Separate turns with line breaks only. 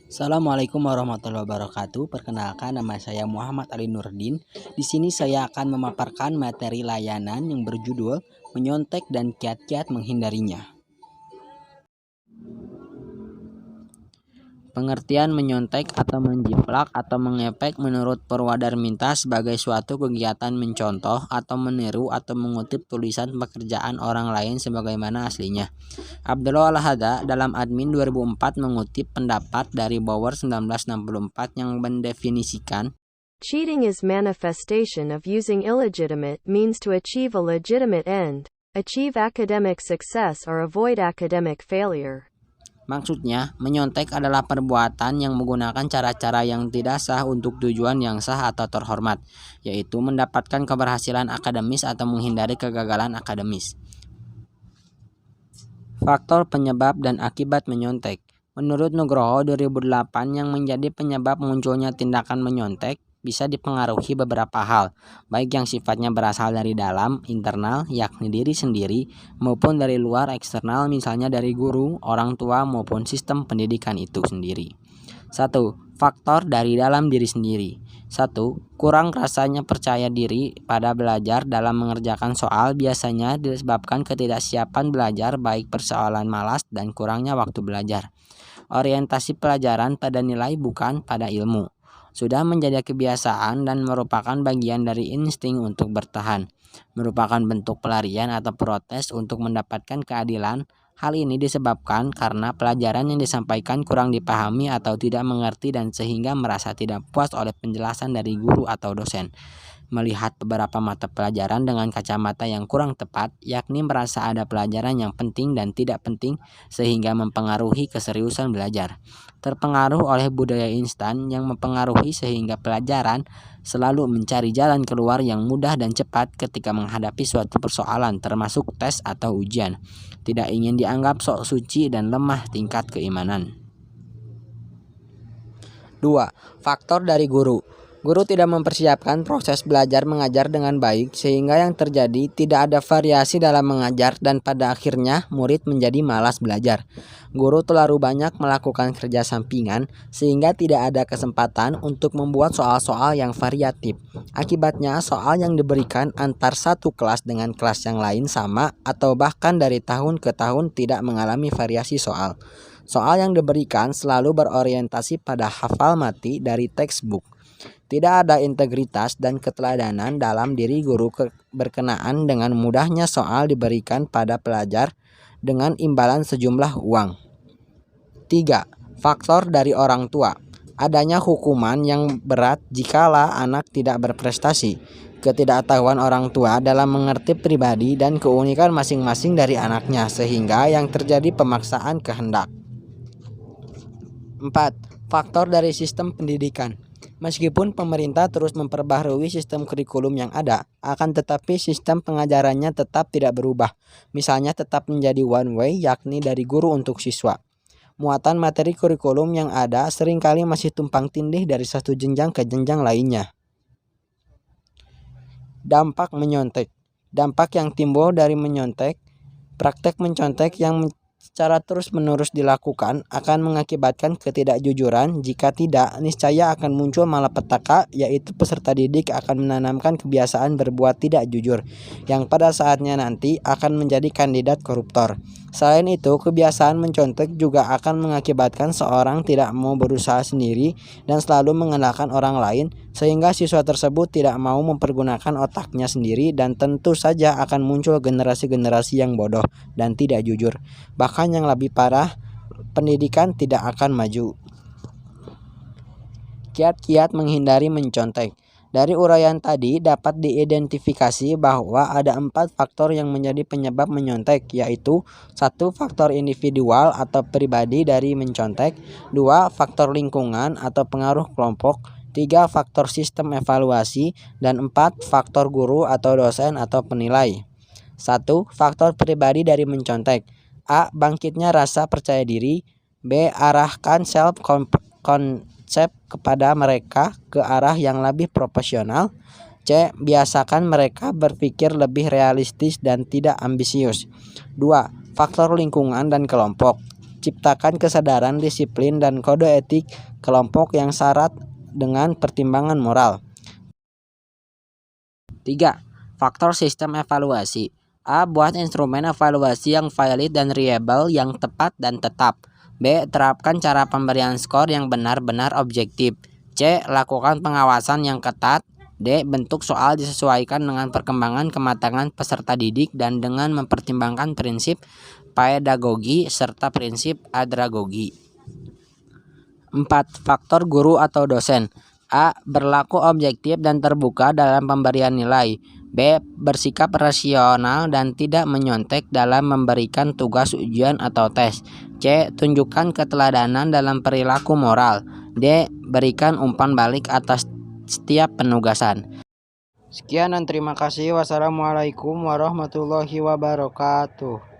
Assalamualaikum warahmatullahi wabarakatuh. Perkenalkan, nama saya Muhammad Ali Nurdin. Di sini saya akan memaparkan materi layanan yang berjudul menyontek dan kiat-kiat menghindarinya. Pengertian menyontek atau menjiplak atau mengepek menurut Purwadarminta sebagai suatu kegiatan mencontoh atau meniru atau mengutip tulisan pekerjaan orang lain sebagaimana aslinya. Abdullah Al-Hada dalam Admin 2004 mengutip pendapat dari Bauer 1964 yang mendefinisikan
cheating is manifestation of using illegitimate means to achieve a legitimate end, achieve academic success or avoid academic failure.
Maksudnya, menyontek adalah perbuatan yang menggunakan cara-cara yang tidak sah untuk tujuan yang sah atau terhormat, yaitu mendapatkan keberhasilan akademis atau menghindari kegagalan akademis. Faktor penyebab dan akibat menyontek. Menurut Nugroho 2008, yang menjadi penyebab munculnya tindakan menyontek bisa dipengaruhi beberapa hal, baik yang sifatnya berasal dari dalam, internal, yakni diri sendiri, maupun dari luar, eksternal, misalnya dari guru, orang tua, maupun sistem pendidikan itu sendiri. 1. Faktor dari dalam diri sendiri. 1. Kurang rasanya percaya diri pada belajar dalam mengerjakan soal biasanya disebabkan ketidaksiapan belajar, baik persoalan malas dan kurangnya waktu belajar. Orientasi pelajaran pada nilai bukan pada ilmu. Sudah menjadi kebiasaan dan merupakan bagian dari insting untuk bertahan. Merupakan bentuk pelarian atau protes untuk mendapatkan keadilan. Hal ini disebabkan karena pelajaran yang disampaikan kurang dipahami atau tidak mengerti dan sehingga merasa tidak puas oleh penjelasan dari guru atau dosen. Melihat beberapa mata pelajaran dengan kacamata yang kurang tepat, yakni merasa ada pelajaran yang penting dan tidak penting sehingga mempengaruhi keseriusan belajar. Terpengaruh oleh budaya instan yang mempengaruhi sehingga pelajaran selalu mencari jalan keluar yang mudah dan cepat ketika menghadapi suatu persoalan termasuk tes atau ujian. Tidak ingin dianggap sok suci dan lemah tingkat keimanan. 2. Faktor dari guru. Guru tidak mempersiapkan proses belajar mengajar dengan baik sehingga yang terjadi tidak ada variasi dalam mengajar dan pada akhirnya murid menjadi malas belajar. Guru terlalu banyak melakukan kerja sampingan sehingga tidak ada kesempatan untuk membuat soal-soal yang variatif. Akibatnya soal yang diberikan antar satu kelas dengan kelas yang lain sama atau bahkan dari tahun ke tahun tidak mengalami variasi soal. Soal yang diberikan selalu berorientasi pada hafal mati dari textbook. Tidak ada integritas dan keteladanan dalam diri guru berkenaan dengan mudahnya soal diberikan pada pelajar dengan imbalan sejumlah uang. 3. Faktor dari orang tua. Adanya hukuman yang berat jikalau anak tidak berprestasi. Ketidaktahuan orang tua dalam mengerti pribadi dan keunikan masing-masing dari anaknya sehingga yang terjadi pemaksaan kehendak. 4. Faktor dari sistem pendidikan. Meskipun pemerintah terus memperbaharui sistem kurikulum yang ada, akan tetapi sistem pengajarannya tetap tidak berubah. Misalnya tetap menjadi one way, yakni dari guru untuk siswa. Muatan materi kurikulum yang ada seringkali masih tumpang tindih dari satu jenjang ke jenjang lainnya. Dampak menyontek. Dampak yang timbul dari menyontek. Praktek mencontek yang secara terus-menerus dilakukan akan mengakibatkan ketidakjujuran. Jika tidak, niscaya akan muncul malapetaka, yaitu peserta didik akan menanamkan kebiasaan berbuat tidak jujur, yang pada saatnya nanti akan menjadi kandidat koruptor. Selain itu, kebiasaan mencontek juga akan mengakibatkan seorang tidak mau berusaha sendiri dan selalu mengandalkan orang lain, sehingga siswa tersebut tidak mau mempergunakan otaknya sendiri dan tentu saja akan muncul generasi-generasi yang bodoh dan tidak jujur. Bahkan yang lebih parah, pendidikan tidak akan maju. Kiat-kiat menghindari mencontek. Dari uraian tadi dapat diidentifikasi bahwa ada 4 faktor yang menjadi penyebab menyontek, yaitu 1. Faktor individual atau pribadi dari mencontek. 2. Faktor lingkungan atau pengaruh kelompok. 3. Faktor sistem evaluasi. Dan 4. Faktor guru atau dosen atau penilai. 1. Faktor pribadi dari mencontek. A. Bangkitnya rasa percaya diri. B. Arahkan self-konsep kepada mereka ke arah yang lebih profesional. C. Biasakan mereka berpikir lebih realistis dan tidak ambisius. 2. Faktor lingkungan dan kelompok. C. menciptakan kesadaran, disiplin, dan kode etik kelompok yang syarat dengan pertimbangan moral. 3. Faktor sistem evaluasi. A. Buat instrumen evaluasi yang valid dan reliable, yang tepat dan tetap. B. Terapkan cara pemberian skor yang benar-benar objektif. C. Lakukan pengawasan yang ketat. D. Bentuk soal disesuaikan dengan perkembangan kematangan peserta didik dan dengan mempertimbangkan prinsip pedagogi serta prinsip andragogi. 4. Faktor guru atau dosen. A. Berlaku objektif dan terbuka dalam pemberian nilai. B. Bersikap rasional dan tidak menyontek dalam memberikan tugas ujian atau tes. C. Tunjukkan keteladanan dalam perilaku moral. D. Berikan umpan balik atas setiap penugasan. Sekian dan terima kasih. Wassalamualaikum warahmatullahi wabarakatuh.